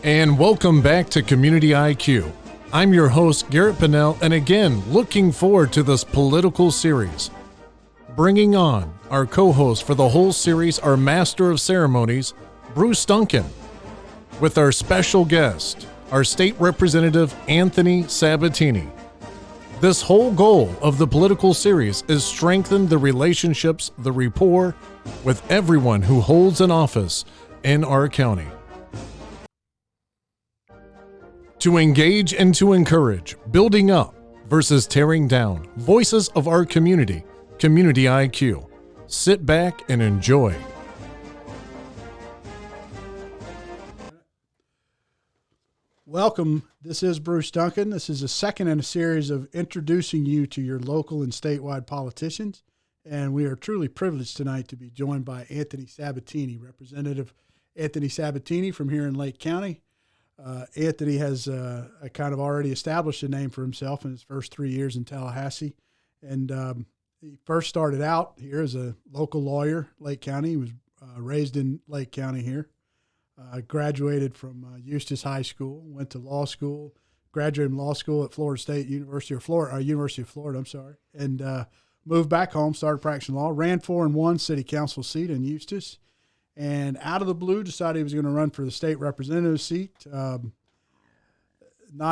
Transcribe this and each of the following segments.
And welcome back to Community IQ. I'm your host, Garrett Pinnell, and again, looking forward to this political series. Bringing on our co-host for the whole series, our Master of Ceremonies, Bruce Duncan, with our special guest, our State Representative, Anthony Sabatini. This whole goal of the political series is strengthen the relationships, the rapport with everyone who holds an office in our county. To engage and to encourage, building up versus tearing down, voices of our community, Community IQ. Sit back and enjoy. Welcome. This is Bruce Duncan. This is the second in a series of introducing you to your local and statewide politicians. And we are truly privileged tonight to be joined by Anthony Sabatini, Representative Anthony Sabatini from here in Lake County. Anthony has a kind of already established a name for himself in his first 3 years in Tallahassee. And he first started out here as a local lawyer, Lake County. He was raised in Lake County here. Graduated from Eustis High School, went to law school, graduated from law school at Florida State University of Florida, and moved back home, started practicing law, ran for and won city council seat in Eustis. And out of the blue, decided he was going to run for the state representative seat. Not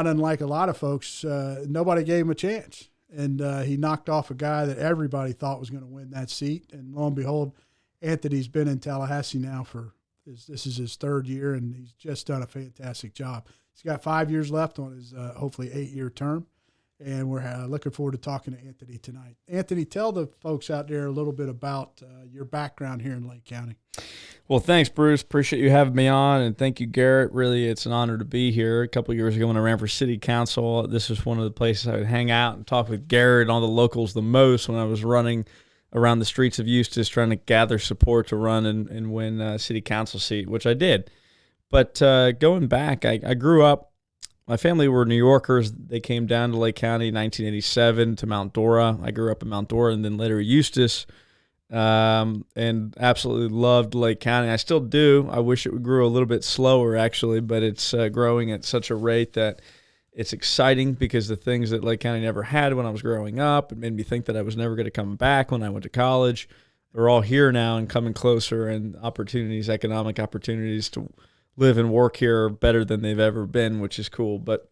unlike a lot of folks, nobody gave him a chance. And he knocked off a guy that everybody thought was going to win that seat. And lo and behold, Anthony's been in Tallahassee now this is his third year, and he's just done a fantastic job. He's got 5 years left on his hopefully 8-year term. And we're looking forward to talking to Anthony tonight. Anthony, tell the folks out there a little bit about your background here in Lake County. Well, thanks, Bruce. Appreciate you having me on, and thank you, Garrett. Really, it's an honor to be here. A couple of years ago when I ran for city council, this was one of the places I would hang out and talk with Garrett and all the locals the most when I was running around the streets of Eustis trying to gather support to run and win a city council seat, which I did. But going back, I grew up. My family were New Yorkers. They came down to Lake County in 1987 to Mount Dora. I grew up in Mount Dora and then later Eustis, and absolutely loved Lake County. I still do. I wish it would grow a little bit slower, actually, but it's growing at such a rate that it's exciting because the things that Lake County never had when I was growing up, it made me think that I was never going to come back when I went to college. They're all here now and coming closer, and opportunities, economic opportunities to live and work here are better than they've ever been, which is cool. But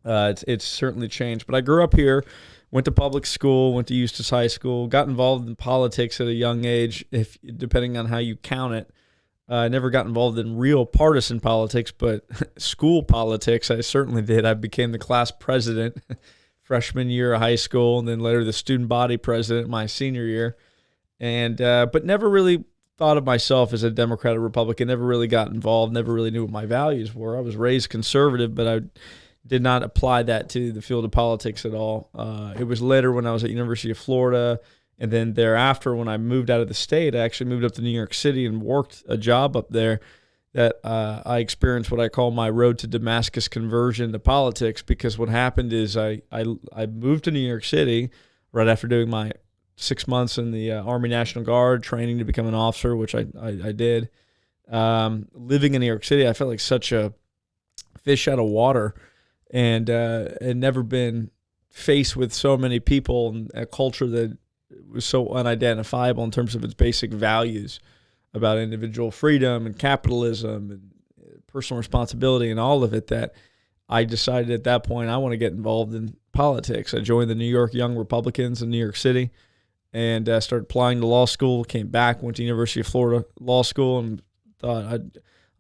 it's certainly changed. But I grew up here, went to public school, went to Eustis High School, got involved in politics at a young age, depending on how you count it. I never got involved in real partisan politics, but school politics I certainly did. I became the class president freshman year of high school, and then later the student body president my senior year. And but never really thought of myself as a Democrat or Republican, never really got involved, never really knew what my values were. I was raised conservative, but I did not apply that to the field of politics at all. It was later when I was at University of Florida, and then thereafter when I moved out of the state, I actually moved up to New York City and worked a job up there that I experienced what I call my road to Damascus conversion to politics, because what happened is I moved to New York City right after doing my 6 months in the Army National Guard, training to become an officer, which I did. Living in New York City, I felt like such a fish out of water, and never been faced with so many people and a culture that was so unidentifiable in terms of its basic values about individual freedom and capitalism and personal responsibility and all of it, that I decided at that point I want to get involved in politics. I joined the New York Young Republicans in New York City, and started applying to law school, came back, went to University of Florida Law School, and thought I'm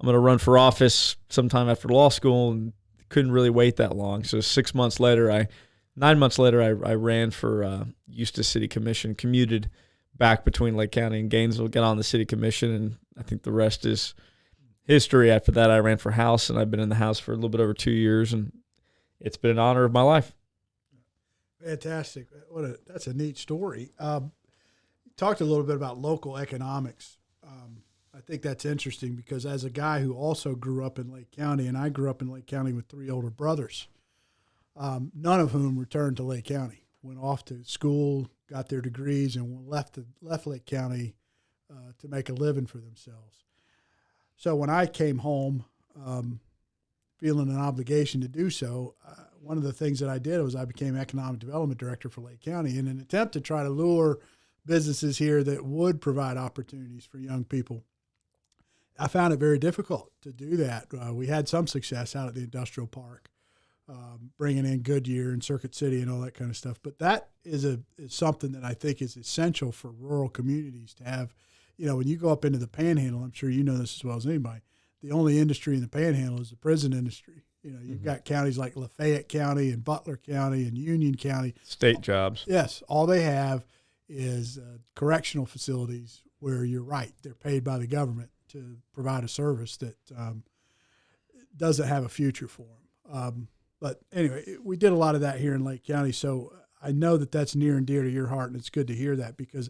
going to run for office sometime after law school, and couldn't really wait that long. So 9 months later, I ran for Eustis City Commission, commuted back between Lake County and Gainesville, got on the city commission, and I think the rest is history. After that, I ran for House, and I've been in the House for a little bit over 2 years, and it's been an honor of my life. Fantastic. That's a neat story. Talked a little bit about local economics. I think that's interesting because as a guy who also grew up in Lake County, and I grew up in Lake County with 3 older brothers, none of whom returned to Lake County, went off to school, got their degrees, and left Lake County to make a living for themselves. So when I came home, feeling an obligation to do so, one of the things that I did was I became economic development director for Lake County in an attempt to try to lure businesses here that would provide opportunities for young people. I found it very difficult to do that. We had some success out at the industrial park, bringing in Goodyear and Circuit City and all that kind of stuff. But that is something that I think is essential for rural communities to have. When you go up into the Panhandle, I'm sure you know this as well as anybody, the only industry in the Panhandle is the prison industry. You've got counties like Lafayette County and Butler County and Union County. State jobs. Yes. All they have is correctional facilities where you're right. They're paid by the government to provide a service that doesn't have a future for them. But anyway, we did a lot of that here in Lake County. So I know that that's near and dear to your heart, and it's good to hear that because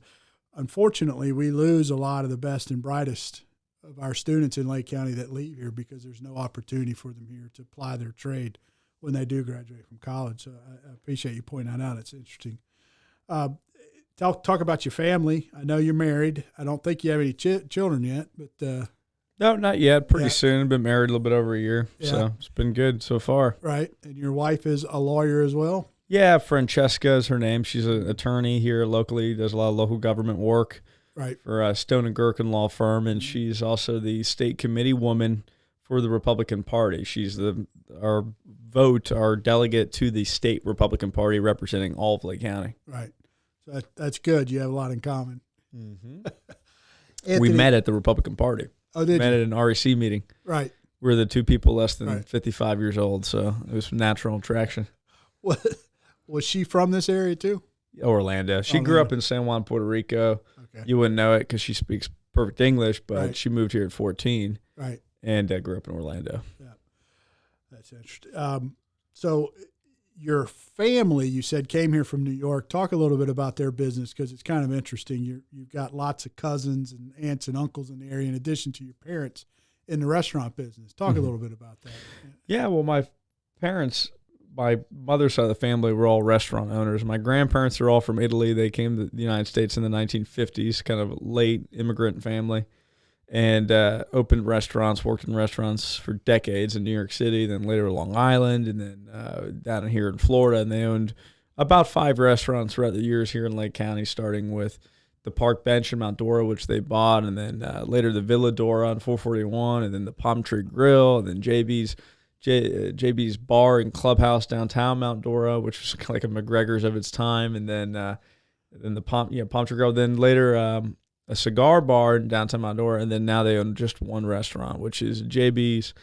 unfortunately we lose a lot of the best and brightest of our students in Lake County that leave here because there's no opportunity for them here to apply their trade when they do graduate from college. So I appreciate you pointing that out. It's interesting. Talk about your family. I know you're married. I don't think you have any children yet, but no, not yet. Pretty soon. Been married a little bit over a year, so it's been good so far. Right, and your wife is a lawyer as well. Yeah, Francesca is her name. She's an attorney here locally. Does a lot of local government work. Right. For Stone and Gherkin law firm, and she's also the state committee woman for the Republican Party. She's our delegate to the state Republican Party representing all of Lake County. Right. So that's good. You have a lot in common. Mm-hmm. We met at the Republican Party. Oh, did met you? at an REC meeting. Right. We're the two people less than 55 years old, so it was natural attraction. Was she from this area too? Orlando. She grew up in San Juan, Puerto Rico. Okay. You wouldn't know it because she speaks perfect English, but she moved here at 14. Right. And grew up in Orlando. Yeah. That's interesting. So your family, you said, came here from New York. Talk a little bit about their business because it's kind of interesting. You've got lots of cousins and aunts and uncles in the area in addition to your parents in the restaurant business. Talk a little bit about that. Yeah, well, my mother's side of the family were all restaurant owners. My grandparents are all from Italy. They came to the United States in the 1950s, kind of a late immigrant family, and opened restaurants, worked in restaurants for decades in New York City, then later Long Island, and then down here in Florida. And they owned about 5 restaurants throughout the years here in Lake County, starting with the Park Bench in Mount Dora, which they bought, and then later the Villa Dora on 441, and then the Palm Tree Grill, and then JB's Bar and Clubhouse downtown Mount Dora, which was kind of like a McGregor's of its time, and then the Palm Tree Grill. Then later a cigar bar in downtown Mount Dora, and then now they own just one restaurant, which is JB's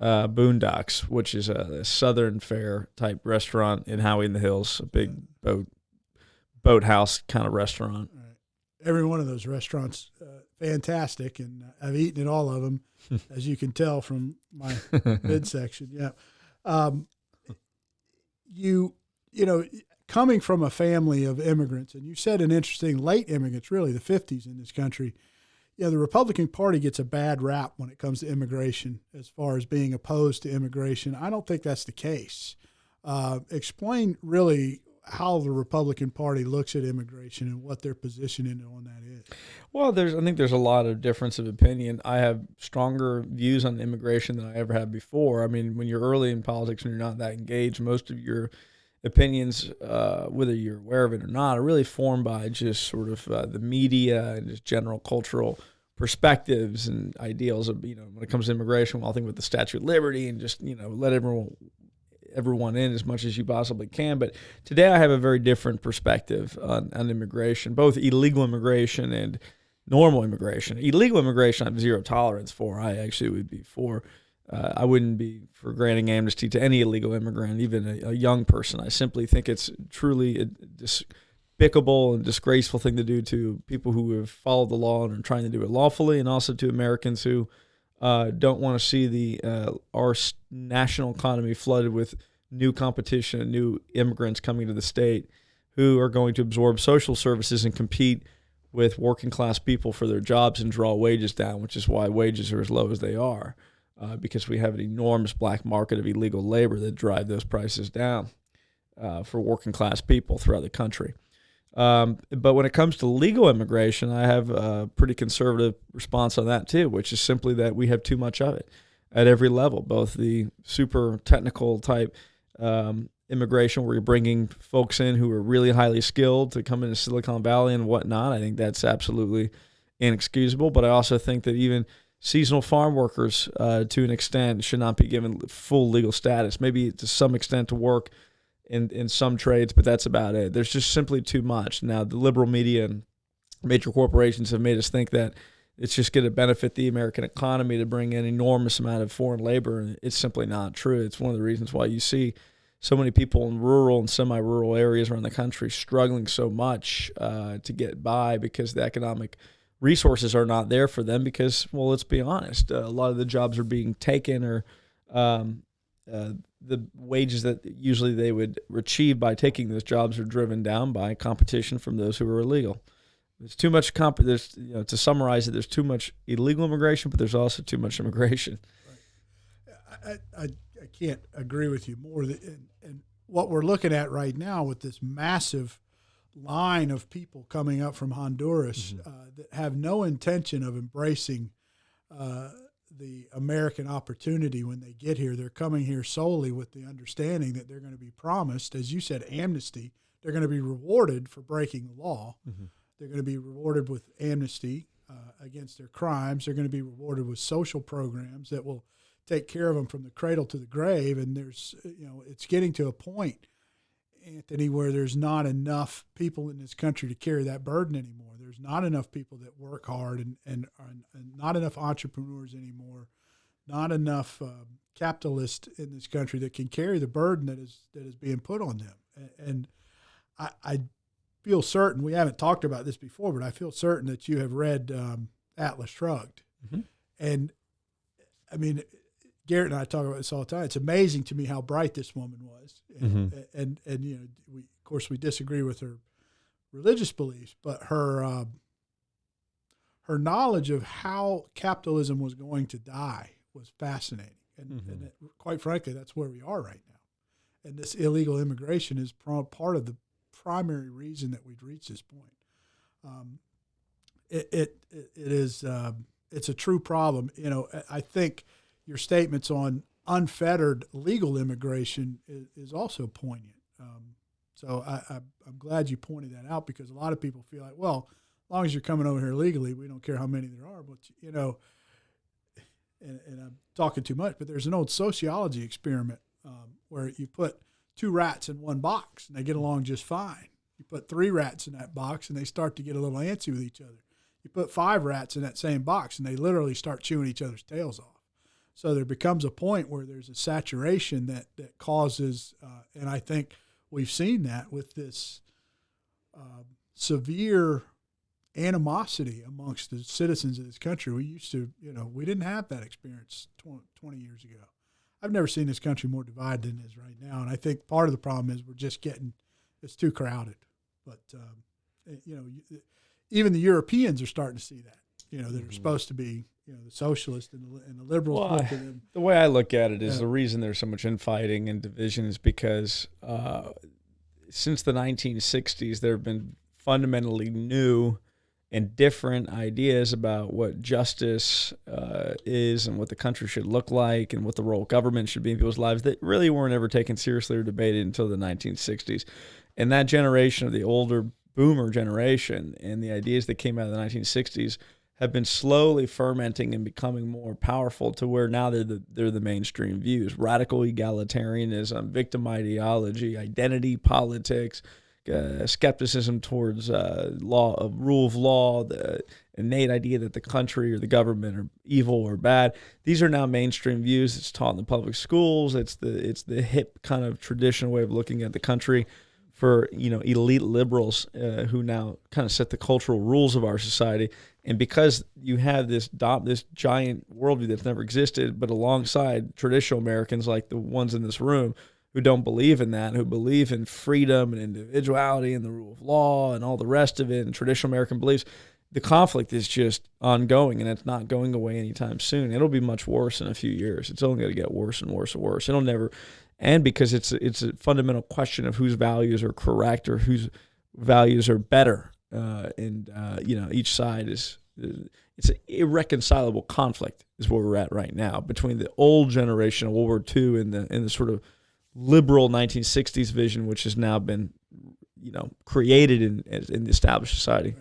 Boondocks, which is a Southern fare type restaurant in Howie in the Hills, a big boathouse kind of restaurant. Right. Every one of those restaurants, fantastic, and I've eaten at all of them, as you can tell from my midsection. Yeah, you know, coming from a family of immigrants, and you said an interesting late immigrants, really the 50s in this country. Yeah, the Republican Party gets a bad rap when it comes to immigration, as far as being opposed to immigration. I don't think that's the case. Explain really how the Republican Party looks at immigration and what their position on that is. Well, I think there's a lot of difference of opinion. I have stronger views on immigration than I ever had before. I mean, when you're early in politics and you're not that engaged, most of your opinions, whether you're aware of it or not, are really formed by just sort of the media and just general cultural perspectives and ideals of, when it comes to immigration, well, I think with the Statue of Liberty and just, let everyone in as much as you possibly can. But today I have a very different perspective on immigration, both illegal immigration and normal immigration. Illegal immigration I have zero tolerance for. I actually would be for. I wouldn't be for granting amnesty to any illegal immigrant, even a young person. I simply think it's truly a despicable and disgraceful thing to do to people who have followed the law and are trying to do it lawfully, and also to Americans who don't want to see our national economy flooded with new competition and new immigrants coming to the state who are going to absorb social services and compete with working class people for their jobs and draw wages down, which is why wages are as low as they are, because we have an enormous black market of illegal labor that drive those prices down for working class people throughout the country. But when it comes to legal immigration, I have a pretty conservative response on that too, which is simply that we have too much of it. at every level, both the super technical type immigration where you're bringing folks in who are really highly skilled to come into Silicon Valley and whatnot. I think that's absolutely inexcusable. But I also think that even seasonal farm workers, to an extent, should not be given full legal status. Maybe to some extent to work in some trades, but that's about it. There's just simply too much. Now, the liberal media and major corporations have made us think that it's just going to benefit the American economy to bring in an enormous amount of foreign labor, and it's simply not true. It's one of the reasons why you see so many people in rural and semi-rural areas around the country struggling so much to get by because the economic resources are not there for them because, well, let's be honest, a lot of the jobs are being taken or the wages that usually they would achieve by taking those jobs are driven down by competition from those who are illegal. There's too much to summarize it, there's too much illegal immigration, but there's also too much immigration. Right. I can't agree with you more. And what we're looking at right now with this massive line of people coming up from Honduras that have no intention of embracing the American opportunity when they get here. They're coming here solely with the understanding that they're going to be promised, as you said, amnesty. They're going to be rewarded for breaking the law. They're going to be rewarded with amnesty against their crimes. They're going to be rewarded with social programs that will take care of them from the cradle to the grave. And there's, it's getting to a point, Anthony, where there's not enough people in this country to carry that burden anymore. There's not enough people that work hard and not enough entrepreneurs anymore, not enough capitalists in this country that can carry the burden that is being put on them. And I feel certain, we haven't talked about this before, but I feel certain that you have read Atlas Shrugged. And I mean, Garrett and I talk about this all the time. It's amazing to me how bright this woman was, and we disagree with her religious beliefs, but her knowledge of how capitalism was going to die was fascinating, and quite frankly, that's where we are right now. And this illegal immigration is part of the primary reason that we've reached this point. It's a true problem. I think your statements on unfettered legal immigration is also poignant. So I'm glad you pointed that out, because a lot of people feel like, well, as long as you're coming over here legally, we don't care how many there are. But, and I'm talking too much, but there's an old sociology experiment where you put 2 rats in one box and they get along just fine. You put 3 rats in that box and they start to get a little antsy with each other. You put 5 rats in that same box and they literally start chewing each other's tails off. So there becomes a point where there's a saturation that causes, and I think we've seen that with this severe animosity amongst the citizens of this country. We used to, we didn't have that experience 20 years ago. I've never seen this country more divided than it is right now, and I think part of the problem is we're just it's too crowded. But, even the Europeans are starting to see that, that are supposed to be, the socialists and the liberals. Well, the way I look at it is the reason there's so much infighting and division is because since the 1960s, there have been fundamentally new and different ideas about what justice is and what the country should look like and what the role of government should be in people's lives that really weren't ever taken seriously or debated until the 1960s. And that generation of the older boomer generation and the ideas that came out of the 1960s have been slowly fermenting and becoming more powerful to where now they're the mainstream views. Radical egalitarianism, victim ideology, identity politics, skepticism towards rule of law, the innate idea that the country or the government are evil or bad. These are now mainstream views. It's taught in the public schools. It's the hip kind of traditional way of looking at the country for elite liberals who now kind of set the cultural rules of our society. And because you have this giant worldview that's never existed, but alongside traditional Americans like the ones in this room who don't believe in that, who believe in freedom and individuality and the rule of law and all the rest of it and traditional American beliefs, the conflict is just ongoing, and it's not going away anytime soon. It'll be much worse in a few years. It's only going to get worse and worse and worse. It'll never end because it's a fundamental question of whose values are correct or whose values are better. Each side is it's an irreconcilable conflict is where we're at right now between the old generation of World War II and the sort of liberal 1960s vision, which has now been, created in the established society.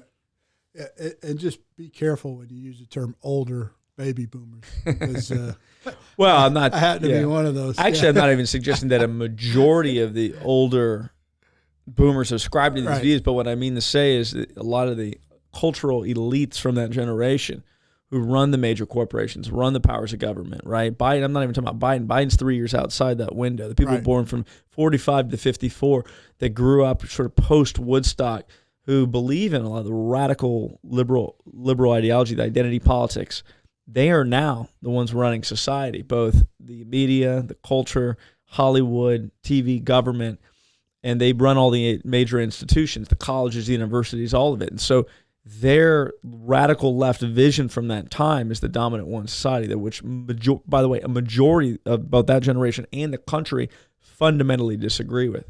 Yeah, and just be careful when you use the term older baby boomers. Because, well, I'm not. I happen to be one of those. Actually, I'm not even suggesting that a majority of the older boomers subscribe to these views, but what I mean to say is that a lot of the cultural elites from that generation who run the major corporations, run the powers of government, right? Biden, I'm not even talking about Biden. Biden's 3 years outside that window. The people born from 45 to 54 that grew up sort of post-Woodstock who believe in a lot of the radical liberal ideology, the identity politics, they are now the ones running society, both the media, the culture, Hollywood, TV, government, and they run all the major institutions, the colleges, the universities, all of it. And so their radical left vision from that time is the dominant one in society, that which, by the way, a majority of both that generation and the country fundamentally disagree with.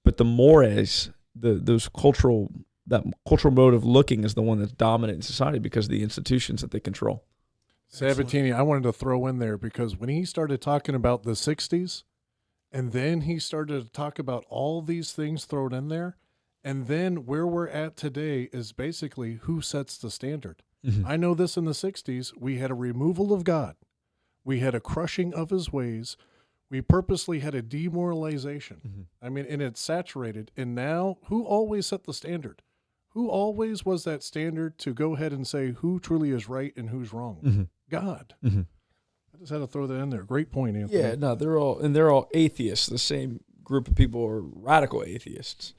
But the mores, that cultural mode of looking is the one that's dominant in society because of the institutions that they control. Sabatini, I wanted to throw in there because when he started talking about the 60s, and then he started to talk about all these things thrown in there, and then where we're at today is basically who sets the standard. Mm-hmm. I know this in the 60s, we had a removal of God. We had a crushing of his ways. We purposely had a demoralization. Mm-hmm. I mean, and it's saturated. And now, who always set the standard? Who always was that standard to go ahead and say who truly is right and who's wrong? Mm-hmm. God. Mm-hmm. I just had to throw that in there. Great point, Anthony. Yeah, no, they're all atheists. The same group of people are radical atheists.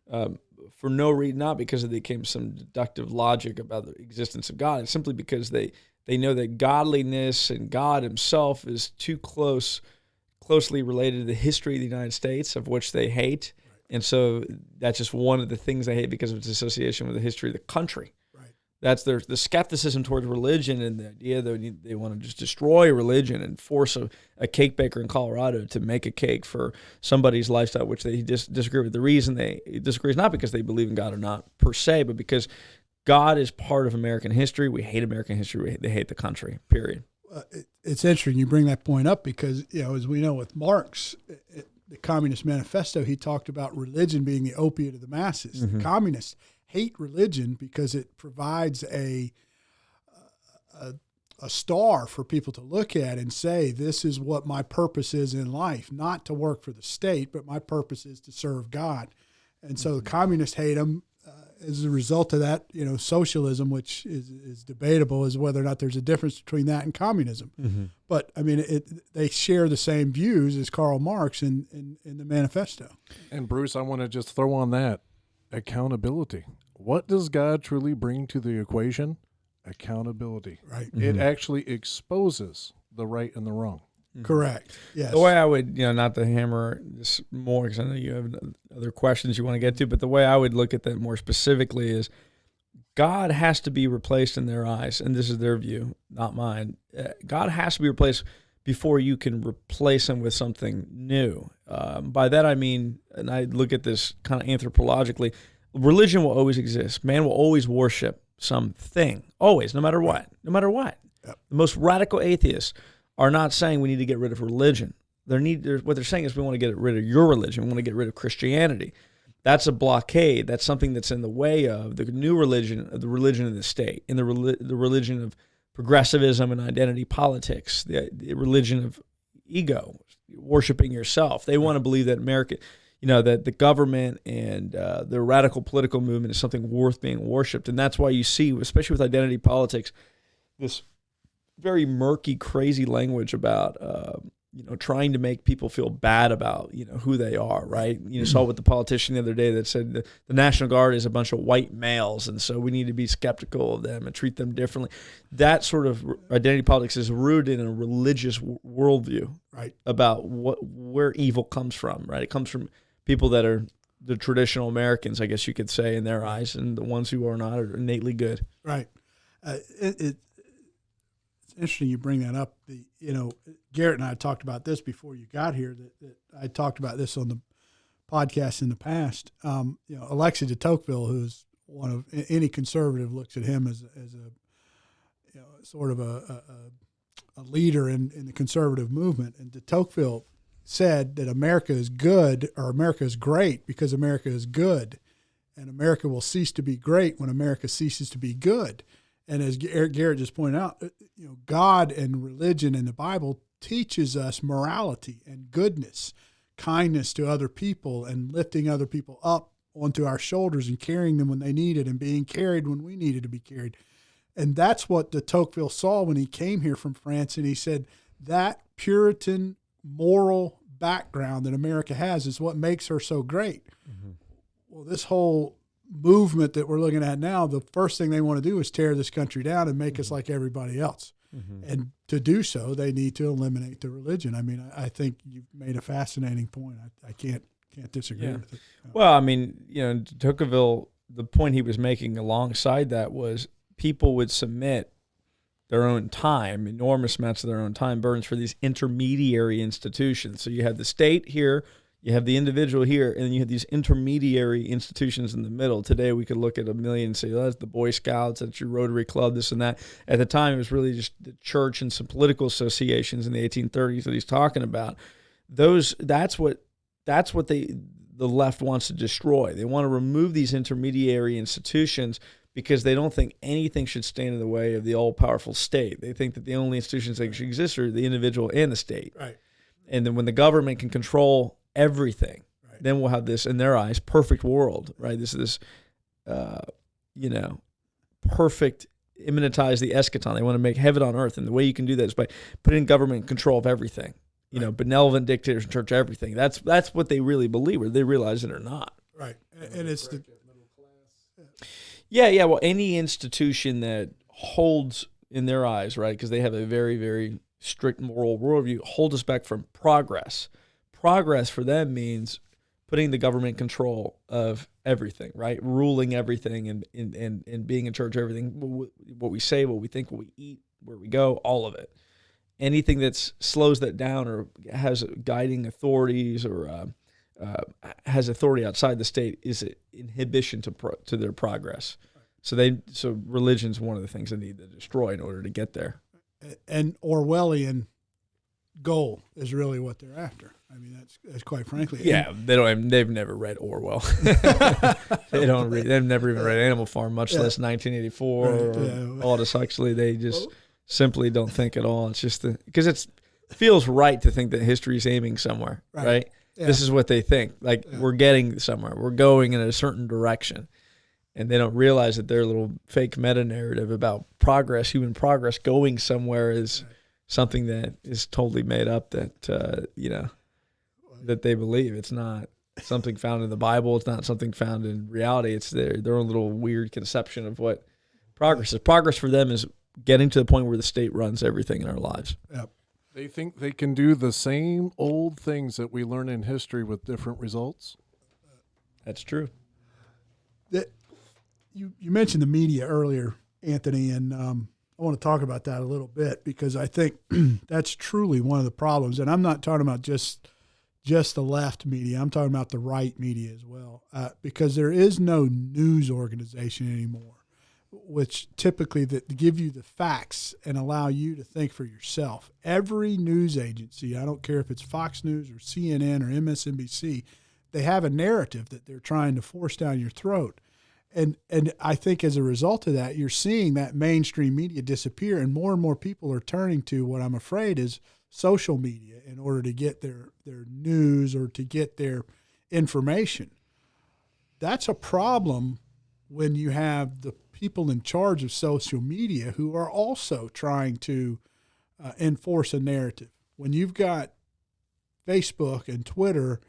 Right. For no reason, not because they came to some deductive logic about the existence of God. It's simply because they know that godliness and God himself is too closely related to the history of the United States, of which they hate. And so that's just one of the things they hate because of its association with the history of the country. Right. That's the skepticism towards religion and the idea that they want to just destroy religion and force a cake baker in Colorado to make a cake for somebody's lifestyle, which they disagree with. The reason they disagree is not because they believe in God or not per se, but because God is part of American history. We hate American history. They hate the country, period. It's interesting you bring that point up because, as we know with Marx, the Communist Manifesto, he talked about religion being the opiate of the masses. Mm-hmm. The communists hate religion because it provides a star for people to look at and say, this is what my purpose is in life, not to work for the state, but my purpose is to serve God. And so the communists hate them. As a result of that, socialism, which is debatable, is whether or not there's a difference between that and communism. Mm-hmm. But, I mean, they share the same views as Karl Marx in the manifesto. And, Bruce, I want to just throw on that accountability. What does God truly bring to the equation? Accountability. Right. Mm-hmm. It actually exposes the right and the wrong. Mm-hmm. Correct. Yes. The way I would, not to hammer this more, because I know you have other questions you want to get to, but the way I would look at that more specifically is God has to be replaced in their eyes, and this is their view, not mine. God has to be replaced before you can replace him with something new. By that I mean, and I look at this kind of anthropologically, religion will always exist. Man will always worship something, always, no matter what. Yep. The most radical atheists are not saying we need to get rid of religion. What they're saying is we want to get rid of your religion. We want to get rid of Christianity. That's a blockade. That's something that's in the way of the new religion, the religion of the state, and the religion of progressivism and identity politics, the religion of ego, worshiping yourself. They want to believe that America, that the government and the radical political movement is something worth being worshipped. And that's why you see, especially with identity politics, this very murky, crazy language about, trying to make people feel bad about, who they are, right? You saw with the politician the other day that said the National Guard is a bunch of white males, and so we need to be skeptical of them and treat them differently. That sort of identity politics is rooted in a religious worldview, right? About where evil comes from, right? It comes from people that are the traditional Americans, I guess you could say, in their eyes, and the ones who are not are innately good. Right. Interesting you bring that up. Garrett and I talked about this before you got here. That I talked about this on the podcast in the past. Alexis de Tocqueville, who's one of any conservative, looks at him as a sort of a leader in the conservative movement, and de Tocqueville said that America is good, or America is great because America is good, and America will cease to be great when America ceases to be good. And as Garrett just pointed out, God and religion and the Bible teaches us morality and goodness, kindness to other people, and lifting other people up onto our shoulders and carrying them when they need it and being carried when we needed to be carried. And that's what de Tocqueville saw when he came here from France. And he said that Puritan moral background that America has is what makes her so great. Mm-hmm. Well, this whole movement that we're looking at now, the first thing they want to do is tear this country down and make us like everybody else. Mm-hmm. And to do so, they need to eliminate the religion. I mean, I think you've made a fascinating point. I can't disagree with it. Well, I mean, de Tocqueville, the point he was making alongside that was people would submit their own time, enormous amounts of their own time, burdens for these intermediary institutions. So you have the state here, you have the individual here, and then you have these intermediary institutions in the middle. Today we could look at a million and say, oh, that's the Boy Scouts, that's your Rotary Club, this and that. At the time, it was really just the church and some political associations in the 1830s that he's talking about. That's what the left wants to destroy. They want to remove these intermediary institutions because they don't think anything should stand in the way of the all-powerful state. They think that the only institutions that should exist are the individual and the state. Right. And then when the government can control everything, right, then we'll have this, in their eyes, perfect world, right? This perfect, immanentize the eschaton. They want to make heaven on earth. And the way you can do that is by putting government in control of everything. Benevolent dictators in charge of everything. That's what they really believe, whether they realize it or not. Right. And it's the Yeah. Well, any institution that holds, in their eyes, right, because they have a very, very strict moral worldview, holds us back from progress. Progress for them means putting the government in control of everything, right? Ruling everything and being in charge of everything. What we say, what we think, what we eat, where we go, all of it. Anything that slows that down or has guiding authorities or has authority outside the state is an inhibition to their progress. So religion's one of the things they need to destroy in order to get there. And Orwellian goal is really what they're after. I mean, that's quite frankly. Yeah, they've never read Orwell. They've never even read Animal Farm, much less 1984 or Aldous Huxley. They just simply don't think at all. It's just because it feels right to think that history is aiming somewhere, right? Yeah. This is what they think. We're getting somewhere. We're going in a certain direction. And they don't realize that their little fake meta-narrative about progress, human progress, going somewhere is something that is totally made up that, that they believe. It's not something found in the Bible. It's not something found in reality. It's their own little weird conception of what progress is. Progress for them is getting to the point where the state runs everything in our lives. Yep. They think they can do the same old things that we learn in history with different results. That's true. You mentioned the media earlier, Anthony, and I want to talk about that a little bit because I think that's truly one of the problems. And I'm not talking about just the left media. I'm talking about the right media as well, because there is no news organization anymore, which typically that give you the facts and allow you to think for yourself. Every news agency, I don't care if it's Fox News or CNN or MSNBC, they have a narrative that they're trying to force down your throat. And I think as a result of that, you're seeing that mainstream media disappear, and more people are turning to what I'm afraid is social media in order to get their news or to get their information. That's a problem when you have the people in charge of social media who are also trying to enforce a narrative. When you've got Facebook and Twitter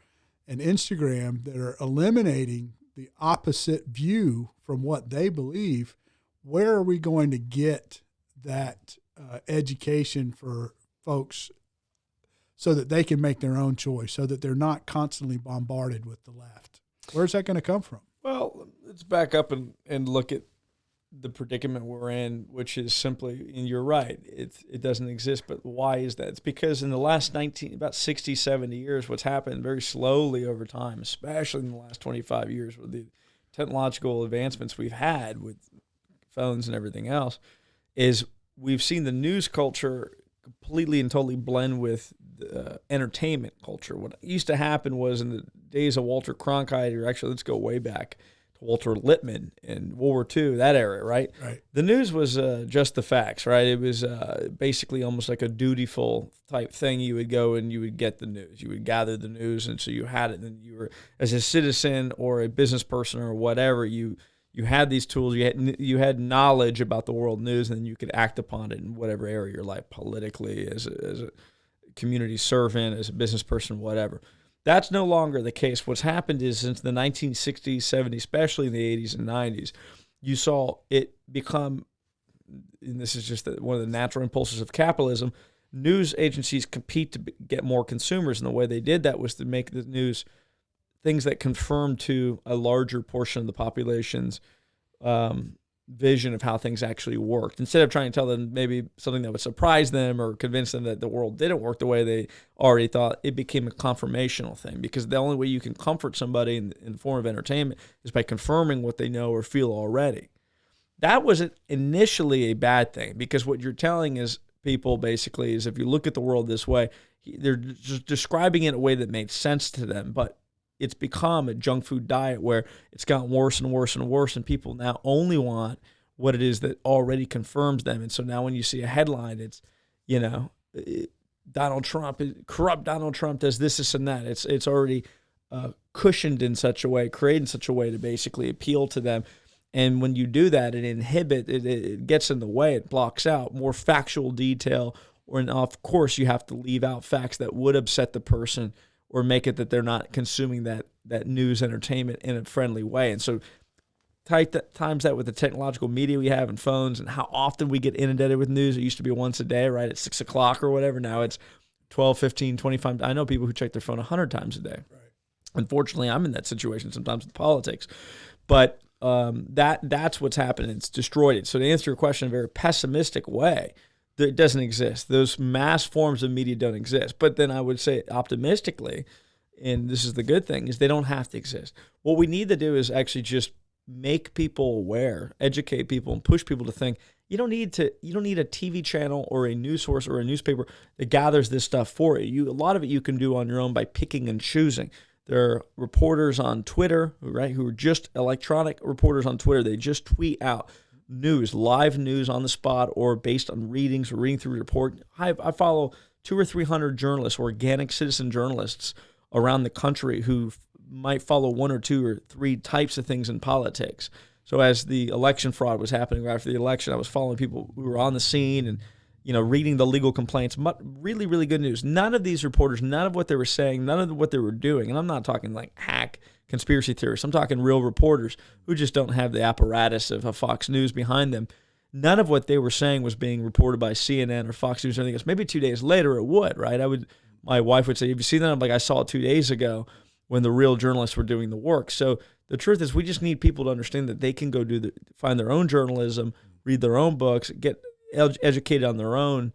and Instagram that are eliminating the opposite view from what they believe, where are we going to get that education for folks so that they can make their own choice, so that they're not constantly bombarded with the left? Where's that going to come from? Well, let's back up and look at the predicament we're in, which is simply, and you're right, it doesn't exist, but why is that? It's because in the last about 60, 70 years, what's happened very slowly over time, especially in the last 25 years with the technological advancements we've had with phones and everything else, is we've seen the news culture completely and totally blend with the entertainment culture. What used to happen was in the days of Walter Cronkite, or actually let's go way back to Walter Lippmann in World War II, that era, right? Right. The news was just the facts, right? It was basically almost like a dutiful type thing. You would go and you would get the news. You would gather the news, and so you had it. And you were, as a citizen or a business person or whatever, you had these tools. You had knowledge about the world news, and then you could act upon it in whatever area of your life, politically, as a community servant, as a business person, whatever. That's no longer the case. What's happened is since the 1960s, 70s, especially in the 80s and 90s, you saw it become, and this is just one of the natural impulses of capitalism, news agencies compete to get more consumers, and the way they did that was to make the news things that confirm to a larger portion of the population's vision of how things actually worked. Instead of trying to tell them maybe something that would surprise them or convince them that the world didn't work the way they already thought, it became a confirmational thing, because the only way you can comfort somebody in the form of entertainment is by confirming what they know or feel already. That was initially a bad thing, because what you're telling is people basically is, if you look at the world this way, they're just describing it in a way that made sense to them, but it's become a junk food diet where it's gotten worse and worse and worse, and people now only want what it is that already confirms them. And so now when you see a headline, it's, Donald Trump, corrupt Donald Trump does this, and that. It's already cushioned in such a way, created in such a way to basically appeal to them. And when you do that, it gets in the way, it blocks out more factual detail, and of course you have to leave out facts that would upset the person or make it that they're not consuming that news entertainment in a friendly way. And so times that with the technological media we have and phones and how often we get inundated with news. It used to be once a day, right, at 6 o'clock or whatever. Now it's 12, 15, 25. I know people who check their phone 100 times a day. Right. Unfortunately, I'm in that situation sometimes with politics. But that's what's happened. It's destroyed it. So to answer your question in a very pessimistic way, it doesn't exist. Those mass forms of media don't exist. But then I would say optimistically, and this is the good thing, is they don't have to exist. What we need to do is actually just make people aware, educate people, and push people to think you don't need a TV channel or a news source or a newspaper that gathers this stuff for you. A lot of it you can do on your own by picking and choosing. There are reporters on Twitter, right, who are just electronic reporters on Twitter. They just tweet out news, live news on the spot, or based on readings or reading through a report. I follow 200 or 300 journalists, organic citizen journalists around the country who might follow 1 or 2 or 3 types of things in politics. So as the election fraud was happening right after the election, I was following people who were on the scene and reading the legal complaints. Really, really good news. None of these reporters, none of what they were saying, none of what they were doing, and I'm not talking like hack conspiracy theorists. I'm talking real reporters who just don't have the apparatus of a Fox News behind them. None of what they were saying was being reported by CNN or Fox News or anything else. Maybe 2 days later it would, right? My wife would say, "Have you seen that?" I'm like, "I saw it 2 days ago when the real journalists were doing the work." So the truth is, we just need people to understand that they can go find their own journalism, read their own books, get educated on their own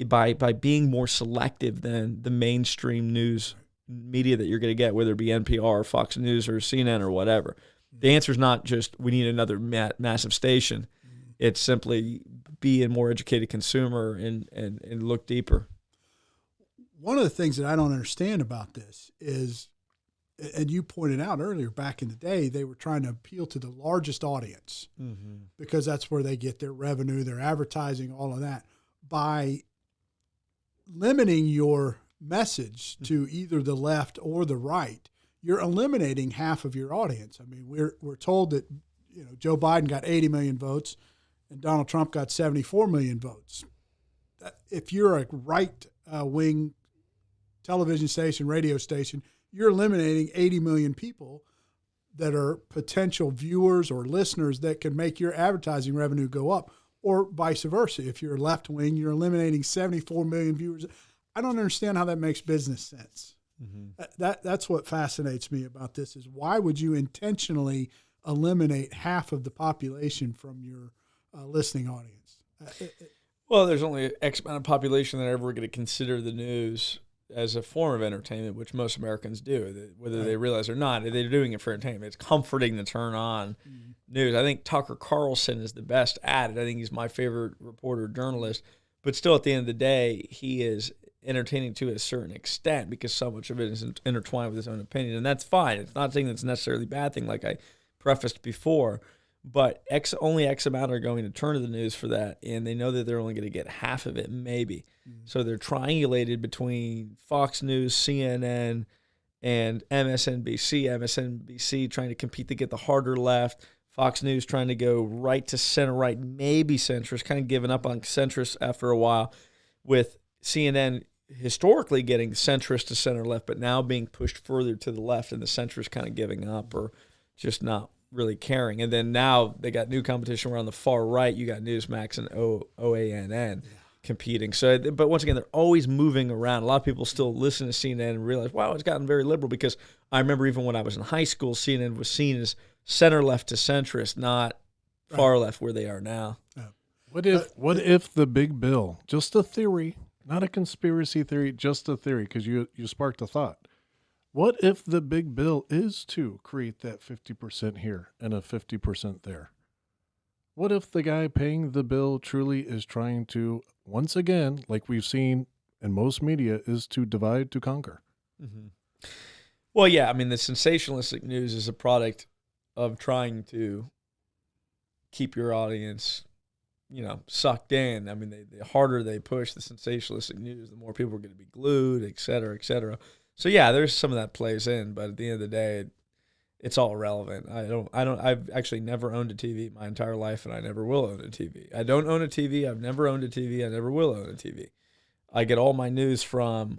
by being more selective than the mainstream news media that you're going to get, whether it be NPR or Fox News or CNN or whatever. The answer is not just we need another massive station. It's simply be a more educated consumer and look deeper. One of the things that I don't understand about this is, and you pointed out earlier, back in the day, they were trying to appeal to the largest audience because that's where they get their revenue, their advertising, all of that. By limiting your message to either the left or the right, you're eliminating half of your audience. I mean, we're told that Joe Biden got 80 million votes and Donald Trump got 74 million votes. If you're a right-wing television station, radio station, you're eliminating 80 million people that are potential viewers or listeners that can make your advertising revenue go up, or vice versa. If you're left-wing, you're eliminating 74 million viewers. I don't understand how that makes business sense. That's what fascinates me about this, is why would you intentionally eliminate half of the population from your listening audience? Well, there's only X amount of population that are ever going to consider the news. as a form of entertainment, which most Americans do, whether they realize or not. They're doing it for entertainment. It's comforting to turn on news. I think Tucker Carlson is the best at it. I think he's my favorite reporter, journalist. But still, at the end of the day, he is entertaining to a certain extent because so much of it is intertwined with his own opinion. And that's fine. It's not saying that's necessarily a bad thing, like I prefaced before. But only X amount are going to turn to the news for that, and they know that they're only going to get half of it, maybe. So they're triangulated between Fox News, CNN, and MSNBC. MSNBC trying to compete to get the harder left. Fox News trying to go right to center right, maybe centrist, kind of giving up on centrist after a while, with CNN historically getting centrist to center left, but now being pushed further to the left, and the centrist kind of giving up or just not really caring. And then now they got new competition around the far right. You got Newsmax and OANN competing. So, but once again, they're always moving around. A lot of people still listen to CNN and realize, wow, it's gotten very liberal, because I remember even when I was in high school, CNN was seen as center left to centrist, not far left where they are now. What if the big bill, just a theory, not a conspiracy theory, just a theory, because you sparked a thought. What if the big bill is to create that 50% here and a 50% there? What if the guy paying the bill truly is trying to, once again, like we've seen in most media, is to divide to conquer? Mm-hmm. Well, yeah, I mean, the sensationalistic news is a product of trying to keep your audience, sucked in. I mean, the harder they push the sensationalistic news, the more people are going to be glued, et cetera, et cetera. So yeah, there's some of that plays in, but at the end of the day, it's all irrelevant. I've actually never owned a TV my entire life, and I never will own a TV. I don't own a TV. I've never owned a TV. I never will own a TV. I get all my news from,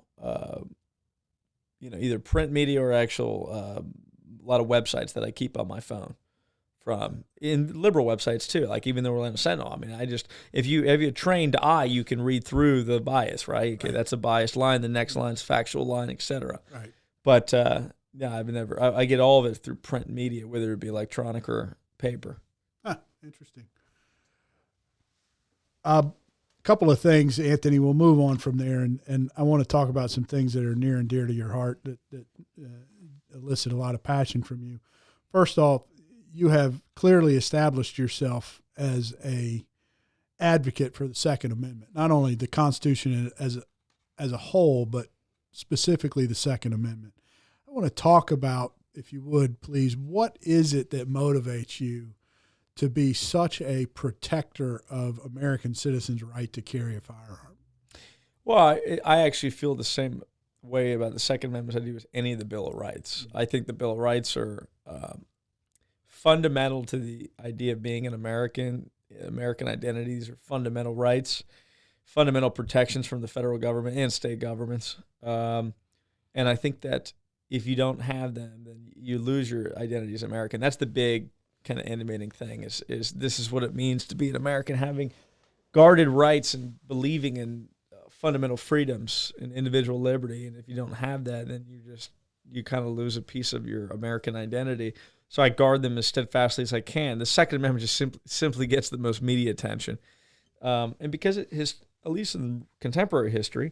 either print media or actual, a lot of websites that I keep on my phone. From in liberal websites too, like even the Orlando Sentinel. I mean, if you have a trained eye, you can read through the bias, right? Okay, that's a biased line. The next line's factual line, etc. Right. But yeah, I get all of it through print media, whether it be electronic or paper. Interesting. A couple of things, Anthony. We'll move on from there, and I want to talk about some things that are near and dear to your heart that elicit a lot of passion from you. First off, you have clearly established yourself as a advocate for the Second Amendment, not only the Constitution as a whole, but specifically the Second Amendment. I want to talk about, if you would, please, what is it that motivates you to be such a protector of American citizens' right to carry a firearm? Well, I actually feel the same way about the Second Amendment as I do with any of the Bill of Rights. I think the Bill of Rights are fundamental to the idea of being an American identity. These are fundamental rights, fundamental protections from the federal government and state governments. And I think that if you don't have them, then you lose your identity as American. That's the big kind of animating thing is this is what it means to be an American, having guarded rights and believing in fundamental freedoms and individual liberty. And if you don't have that, then you kind of lose a piece of your American identity. So I guard them as steadfastly as I can. The Second Amendment just simply gets the most media attention. And because it has, at least in contemporary history,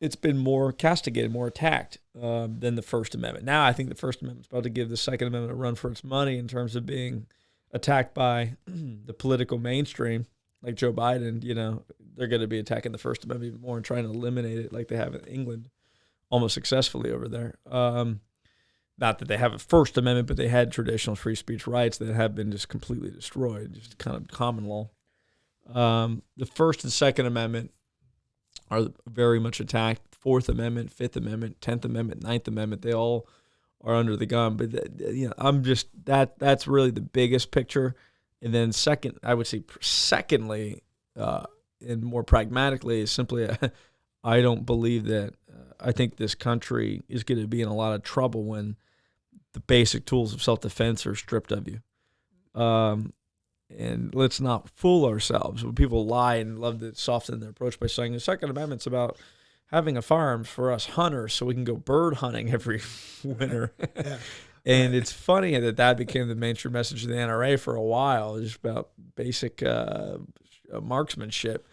it's been more castigated, more attacked than the First Amendment. Now I think the First Amendment is about to give the Second Amendment a run for its money in terms of being attacked by the political mainstream, like Joe Biden. They're going to be attacking the First Amendment even more and trying to eliminate it like they have in England almost successfully over there. Not that they have a First Amendment, but they had traditional free speech rights that have been just completely destroyed, just kind of common law. The First and Second Amendment are very much attacked. Fourth Amendment, Fifth Amendment, 10th Amendment, Ninth Amendment, they all are under the gun. But that's really the biggest picture. And then secondly, and more pragmatically, is simply I don't believe that. I think this country is going to be in a lot of trouble when the basic tools of self-defense are stripped of you. And let's not fool ourselves. When people lie and love to soften their approach by saying the Second Amendment's about having a firearm for us hunters so we can go bird hunting every winter. Yeah. And it's funny that became the mainstream message of the NRA for a while, just about basic marksmanship.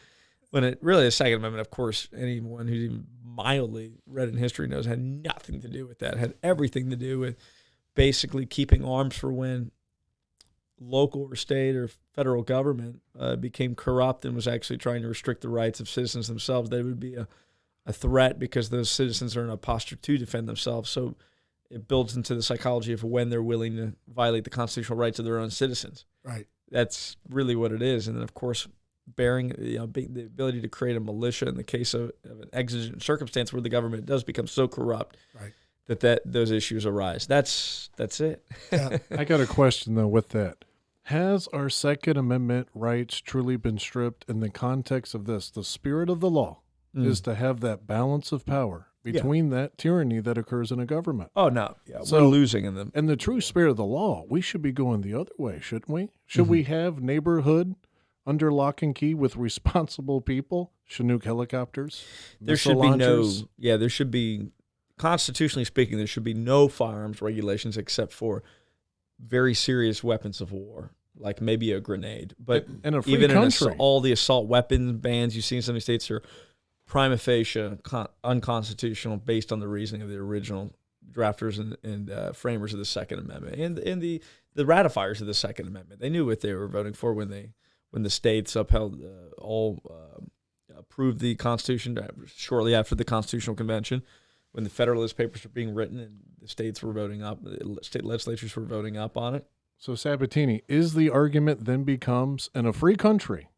When it really, the Second Amendment, of course, anyone who's even mildly read in history knows had nothing to do with that. It had everything to do with basically keeping arms for when local or state or federal government became corrupt and was actually trying to restrict the rights of citizens themselves. They would be a threat because those citizens are in a posture to defend themselves. So it builds into the psychology of when they're willing to violate the constitutional rights of their own citizens. Right. That's really what it is. And then, of course, bearing the ability to create a militia in the case of an exigent circumstance where the government does become so corrupt that those issues arise. That's it. Yeah. I got a question, though, with that. Has our Second Amendment rights truly been stripped in the context of this? The spirit of the law is to have that balance of power between that tyranny that occurs in a government. Oh, no. Yeah, So, we're losing in them. In the true spirit of the law, we should be going the other way, shouldn't we? Should we have neighborhood under lock and key with responsible people, Chinook helicopters? There should be there should be, constitutionally speaking, there should be no firearms regulations except for very serious weapons of war, like maybe a grenade. But in a free even country, all the assault weapon bans you see in some of the states are prima facie unconstitutional based on the reasoning of the original drafters and framers of the Second Amendment and the ratifiers of the Second Amendment. They knew what they were voting for when the states upheld approved the Constitution shortly after the Constitutional Convention, when the Federalist Papers were being written and the states were voting up, the state legislatures were voting up on it. So, Sabatini, is the argument then becomes, in a free country,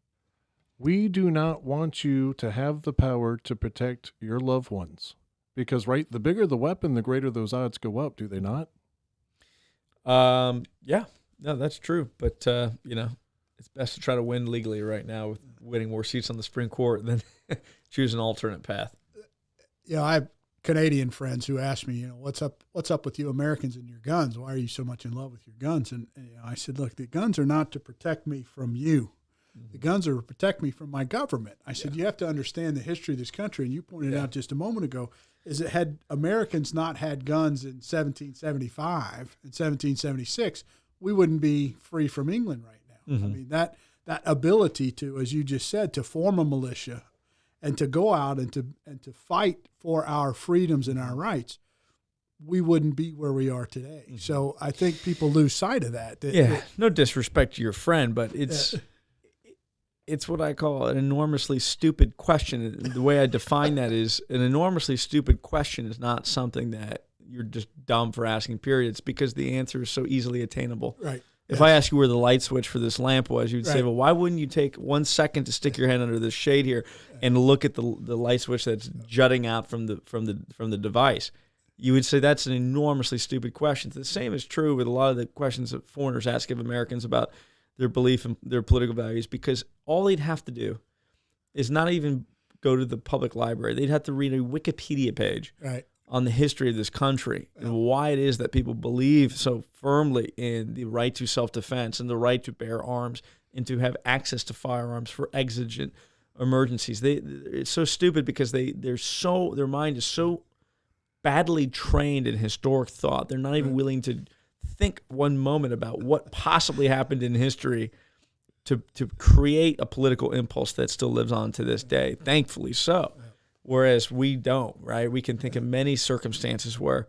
we do not want you to have the power to protect your loved ones. Because, right, the bigger the weapon, the greater those odds go up, do they not? Yeah, no, that's true. But, it's best to try to win legally right now with winning more seats on the Supreme Court than choose an alternate path. I have Canadian friends who ask me, what's up with you Americans and your guns? Why are you so much in love with your guns? And I said, look, the guns are not to protect me from you. The guns are to protect me from my government. I said, you have to understand the history of this country. And you pointed out just a moment ago, is that had Americans not had guns in 1775 and 1776, we wouldn't be free from England right now. I mean, that ability to, as you just said, to form a militia and to go out and to fight for our freedoms and our rights, we wouldn't be where we are today. So I think people lose sight of that. No disrespect to your friend, but it's what I call an enormously stupid question. The way I define that is an enormously stupid question is not something that you're just dumb for asking, period. It's because the answer is so easily attainable. Right. If I ask you where the light switch for this lamp was, you'd say, well, why wouldn't you take 1 second to stick your hand under this shade here and look at the light switch that's jutting out from the device? You would say that's an enormously stupid question. The same is true with a lot of the questions that foreigners ask of Americans about their belief in their political values, because all they'd have to do is not even go to the public library. They'd have to read a Wikipedia page on the history of this country and why it is that people believe so firmly in the right to self-defense and the right to bear arms and to have access to firearms for exigent emergencies. It's so stupid because their mind is so badly trained in historic thought. They're not even willing to think one moment about what possibly happened in history to create a political impulse that still lives on to this day, thankfully so. Whereas we don't, right? We can think of many circumstances where,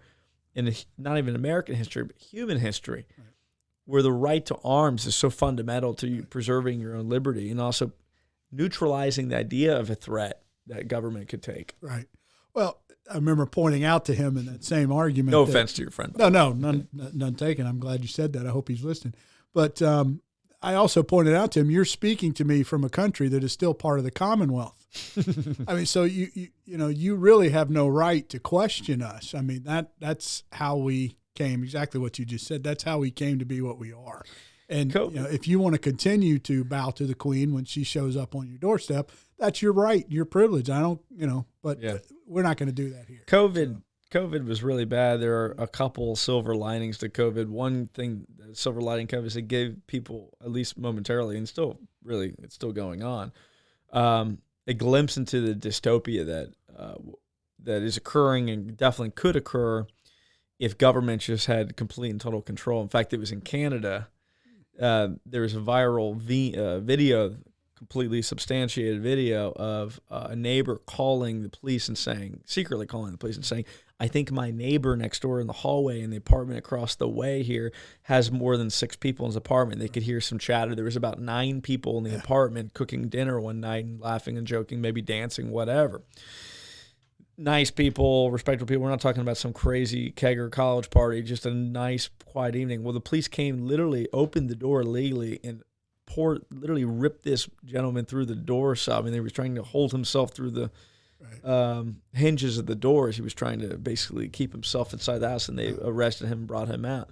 not even American history, but human history, where the right to arms is so fundamental to you preserving your own liberty and also neutralizing the idea of a threat that government could take. Right. Well, I remember pointing out to him in that same argument. No offense to your friend. No, none taken. I'm glad you said that. I hope he's listening. But I also pointed out to him, you're speaking to me from a country that is still part of the Commonwealth. I mean, so you really have no right to question us. I mean, that's how we came, exactly what you just said. That's how we came to be what we are. And if you want to continue to bow to the Queen when she shows up on your doorstep, that's your right, your privilege. I don't, but we're not going to do that here. COVID was really bad. There are a couple silver linings to COVID. One thing, silver lining COVID, is it gave people, at least momentarily, and it's still going on, a glimpse into the dystopia that is occurring and definitely could occur if government just had complete and total control. In fact, it was in Canada. There was a viral video completely substantiated video of a neighbor calling the police and secretly calling the police and saying, I think my neighbor next door in the hallway in the apartment across the way here has more than 6 people in his apartment. They could hear some chatter. There was about 9 people in the apartment cooking dinner one night and laughing and joking, maybe dancing, whatever. Nice people, respectable people. We're not talking about some crazy kegger college party, just a nice, quiet evening. Well, the police came, literally opened the door illegally and literally ripped this gentleman through the door. So, I mean, they were trying to hold himself through the hinges of the doors. He was trying to basically keep himself inside the house, and they arrested him and brought him out.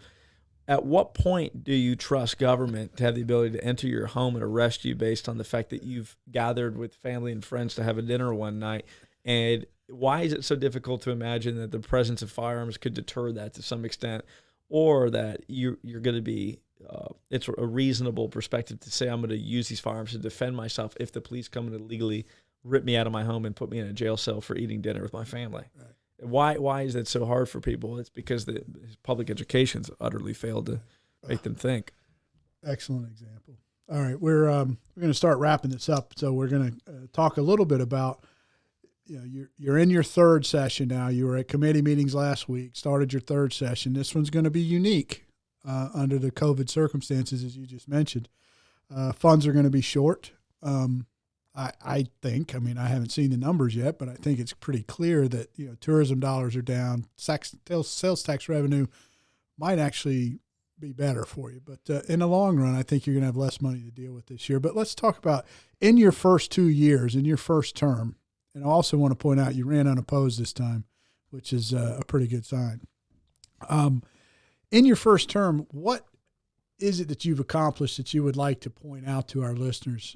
At what point do you trust government to have the ability to enter your home and arrest you based on the fact that you've gathered with family and friends to have a dinner one night? And why is it so difficult to imagine that the presence of firearms could deter that to some extent, or that you're going to be it's a reasonable perspective to say I'm going to use these firearms to defend myself if the police come and illegally rip me out of my home and put me in a jail cell for eating dinner with my family? Right. Why is that so hard for people? It's because the public education's utterly failed to make them think. Excellent example. All right, we're going to start wrapping this up, so we're going to talk a little bit about, you're in your third session now. You were at committee meetings last week, started your third session. This one's going to be unique under the COVID circumstances, as you just mentioned. Funds are going to be short. I think, I mean, I haven't seen the numbers yet, but I think it's pretty clear that, tourism dollars are down. Sales tax revenue might actually be better for you. But in the long run, I think you're going to have less money to deal with this year. But let's talk about in your first 2 years, in your first term, and I also want to point out you ran unopposed this time, which is a pretty good sign. In your first term, what is it that you've accomplished that you would like to point out to our listeners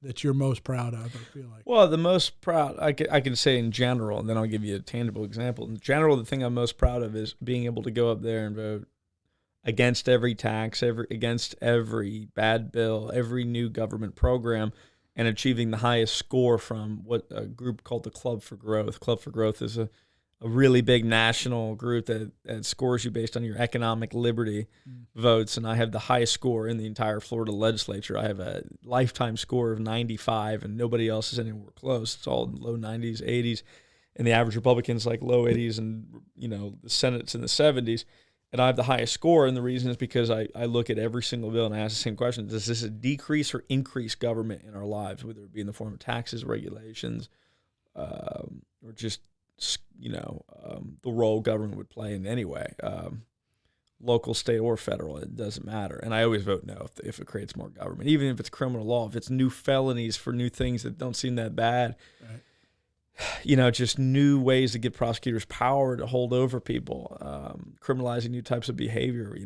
that you're most proud of, I feel like? Well, the most proud, I can say in general, and then I'll give you a tangible example. In general, the thing I'm most proud of is being able to go up there and vote against every tax, against every bad bill, every new government program, and achieving the highest score from what a group called the Club for Growth. Club for Growth is a really big national group that scores you based on your economic liberty votes, and I have the highest score in the entire Florida legislature. I have a lifetime score of 95, and nobody else is anywhere close. It's all in low 90s, 80s, and the average Republican's like low 80s, and the Senate's in the 70s. And I have the highest score, and the reason is because I look at every single bill and I ask the same question: does this decrease or increase government in our lives, whether it be in the form of taxes, regulations, or just the role government would play in any way, local, state, or federal? It doesn't matter. And I always vote no if it creates more government, even if it's criminal law, if it's new felonies for new things that don't seem that bad. Right. Just new ways to give prosecutors power to hold over people, criminalizing new types of behavior.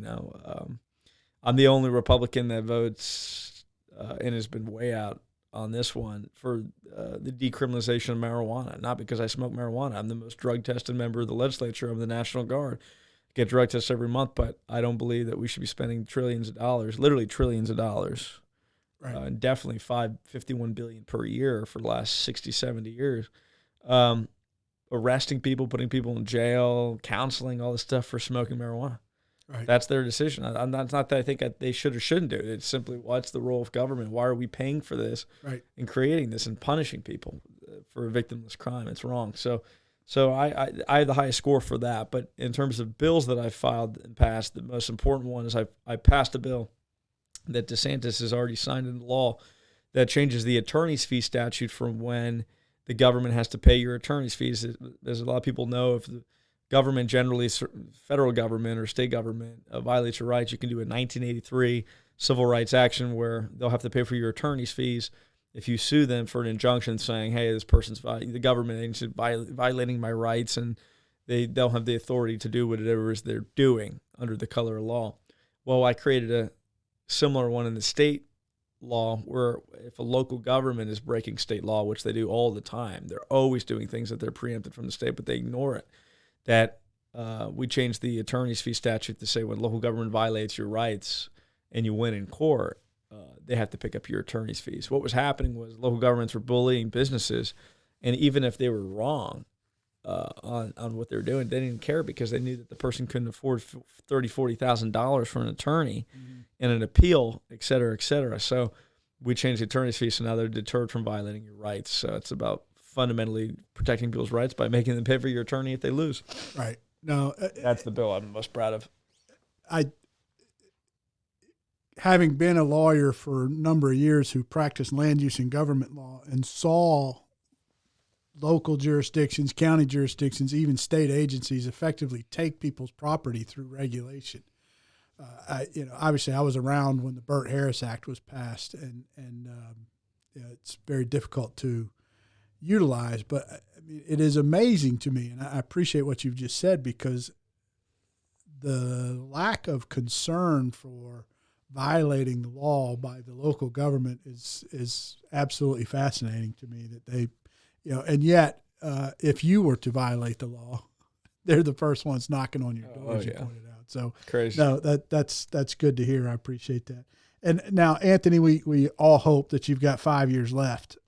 I'm the only Republican that votes and has been way out on this one for the decriminalization of marijuana. Not because I smoke marijuana. I'm the most drug-tested member of the legislature. I'm the National Guard. Get drug tests every month, but I don't believe that we should be spending trillions of dollars, literally trillions of dollars, right. Definitely $51 billion per year for the last 60, 70 years. Arresting people, putting people in jail, counseling, all this stuff for smoking marijuana. Right. That's their decision. It's not that I think they should or shouldn't do it. It's simply, what's the role of government? Why are we paying for this and creating this and punishing people for a victimless crime? It's wrong. So I have the highest score for that. But in terms of bills that I filed and passed, the most important one is I passed a bill that DeSantis has already signed into law that changes the attorney's fee statute from when the government has to pay your attorney's fees. As a lot of people know, if the government, generally federal government or state government, violates your rights, you can do a 1983 civil rights action where they'll have to pay for your attorney's fees if you sue them for an injunction saying, hey, this person's the government is violating my rights, and they'll have the authority to do whatever it is they're doing under the color of law. Well, I created a similar one in the state law where if a local government is breaking state law, which they do all the time, they're always doing things that they're preempted from the state, but they ignore it, that we changed the attorney's fee statute to say when local government violates your rights and you win in court, they have to pick up your attorney's fees. What was happening was local governments were bullying businesses, and even if they were wrong on what they were doing, they didn't care because they knew that the person couldn't afford $30,000, $40,000 for an attorney and an appeal, et cetera, et cetera. So we changed the attorney's fee, so now they're deterred from violating your rights. So it's about fundamentally protecting people's rights by making them pay for your attorney if they lose. Right. No, That's the bill I'm most proud of. Having been a lawyer for a number of years who practiced land use and government law and saw local jurisdictions, county jurisdictions, even state agencies effectively take people's property through regulation. Obviously I was around when the Burt Harris Act was passed, and it's very difficult to utilize, but I mean, it is amazing to me, and I appreciate what you've just said, because the lack of concern for violating the law by the local government is absolutely fascinating to me, that they, and yet if you were to violate the law, they're the first ones knocking on your door, as you pointed out. So crazy. No, that's good to hear. I appreciate that. And now, Anthony, we all hope that you've got 5 years left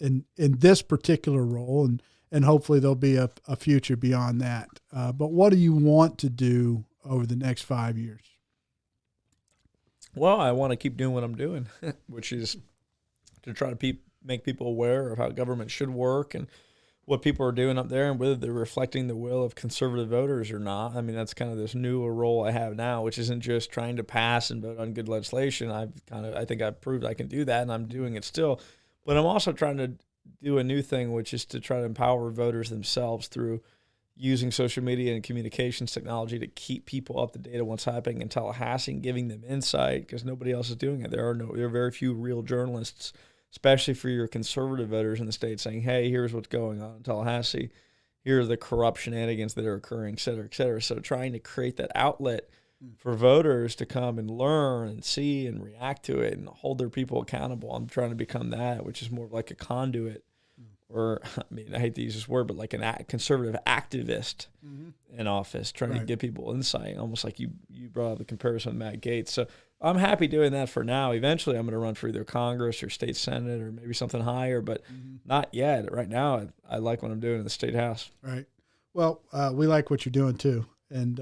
in this particular role, and hopefully there'll be a future beyond that. But what do you want to do over the next 5 years? Well, I want to keep doing what I'm doing, which is to try to make people aware of how government should work and what people are doing up there and whether they're reflecting the will of conservative voters or not. I mean, that's kind of this newer role I have now, which isn't just trying to pass and vote on good legislation. I think I've proved I can do that, and I'm doing it still. But I'm also trying to do a new thing, which is to try to empower voters themselves through using social media and communications technology to keep people up to date on what's happening in Tallahassee and giving them insight, because nobody else is doing it. There are very few real journalists, especially for your conservative voters in the state, saying, hey, here's what's going on in Tallahassee. Here are the corrupt shenanigans that are occurring, et cetera, et cetera. So trying to create that outlet for voters to come and learn and see and react to it and hold their people accountable. I'm trying to become that, which is more like a conduit, or, I mean, I hate to use this word, but like a conservative activist in office, trying to give people insight, almost like you brought up the comparison with Matt Gaetz. So I'm happy doing that for now. Eventually, I'm going to run for either Congress or state Senate or maybe something higher, but not yet. Right now, I like what I'm doing in the State House. Right. Well, we like what you're doing too, and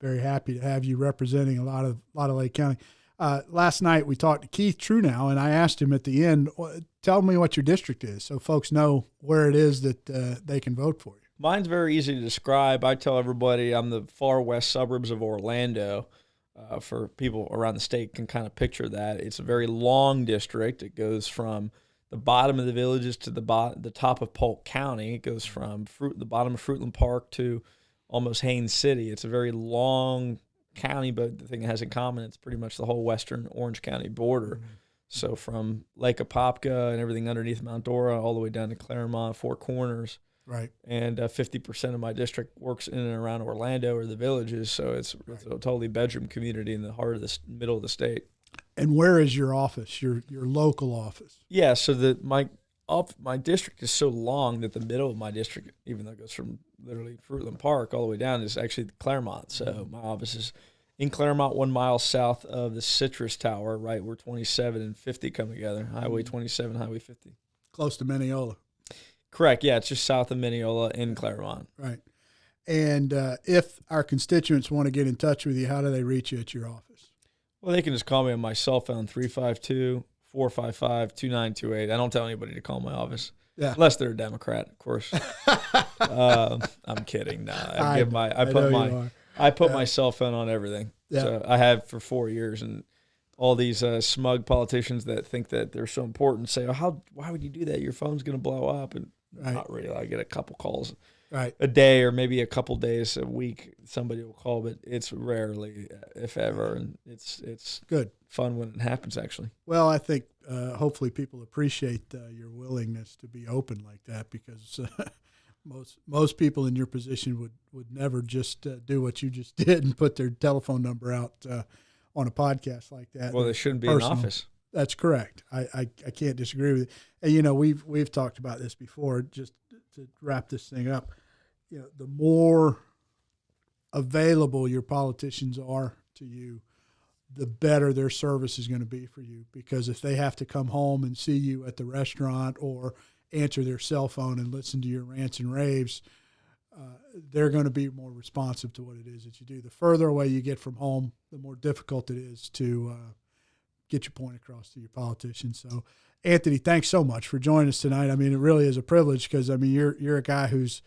very happy to have you representing a lot of Lake County. Last night we talked to Keith Truenow, and I asked him at the end, tell me what your district is so folks know where it is that they can vote for you. Mine's very easy to describe. I tell everybody I'm the far west suburbs of Orlando. For people around the state can kind of picture that. It's a very long district. It goes from the bottom of the villages to the top of Polk County. It goes from the bottom of Fruitland Park to almost Haines City. It's a very long county, but the thing it has in common, it's pretty much the whole western Orange County border. So from Lake Apopka and everything underneath Mount Dora all the way down to Claremont, Four Corners. Right. And 50% of my district works in and around Orlando or the villages. So it's a totally bedroom community in the heart of the middle of the state. And where is your office, your local office? Yeah. So my district is so long that the middle of my district, even though it goes from literally Fruitland Park all the way down, is actually Claremont. So my office is in Claremont, 1 mile south of the Citrus Tower, right where 27 and 50 come together. Highway 27, Highway 50. Close to Mineola. Correct. Yeah, it's just south of Mineola in Claremont. Right. And if our constituents want to get in touch with you, how do they reach you at your office? Well, they can just call me on my cell phone, 352-455-2928. I don't tell anybody to call my office. Yeah. Unless they're a Democrat, of course. I'm kidding. No, I put my cell phone on everything. Yeah. So I have for 4 years, and all these smug politicians that think that they're so important say, why would you do that? Your phone's going to blow up. And not really. I get a couple calls a day or maybe a couple days a week. Somebody will call, but it's rarely, if ever. And it's good fun when it happens, actually. Well, I think hopefully people appreciate your willingness to be open like that, because most people in your position would never just do what you just did and put their telephone number out on a podcast like that. Well, they shouldn't be in office. That's correct. I can't disagree with you. And we've talked about this before. Just to wrap this thing up, the more available your politicians are to you, the better their service is going to be for you. Because if they have to come home and see you at the restaurant or answer their cell phone and listen to your rants and raves, they're going to be more responsive to what it is that you do. The further away you get from home, the more difficult it is to get your point across to your politicians. So, Anthony, thanks so much for joining us tonight. I mean, it really is a privilege because, I mean, you're a guy who's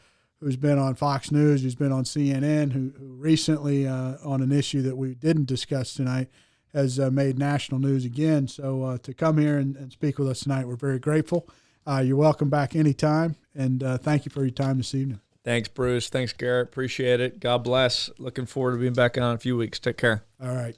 been on Fox News, who's been on CNN, who recently on an issue that we didn't discuss tonight has made national news again. So to come here and speak with us tonight, we're very grateful. You're welcome back anytime, and thank you for your time this evening. Thanks, Bruce. Thanks, Garrett. Appreciate it. God bless. Looking forward to being back on in a few weeks. Take care. All right.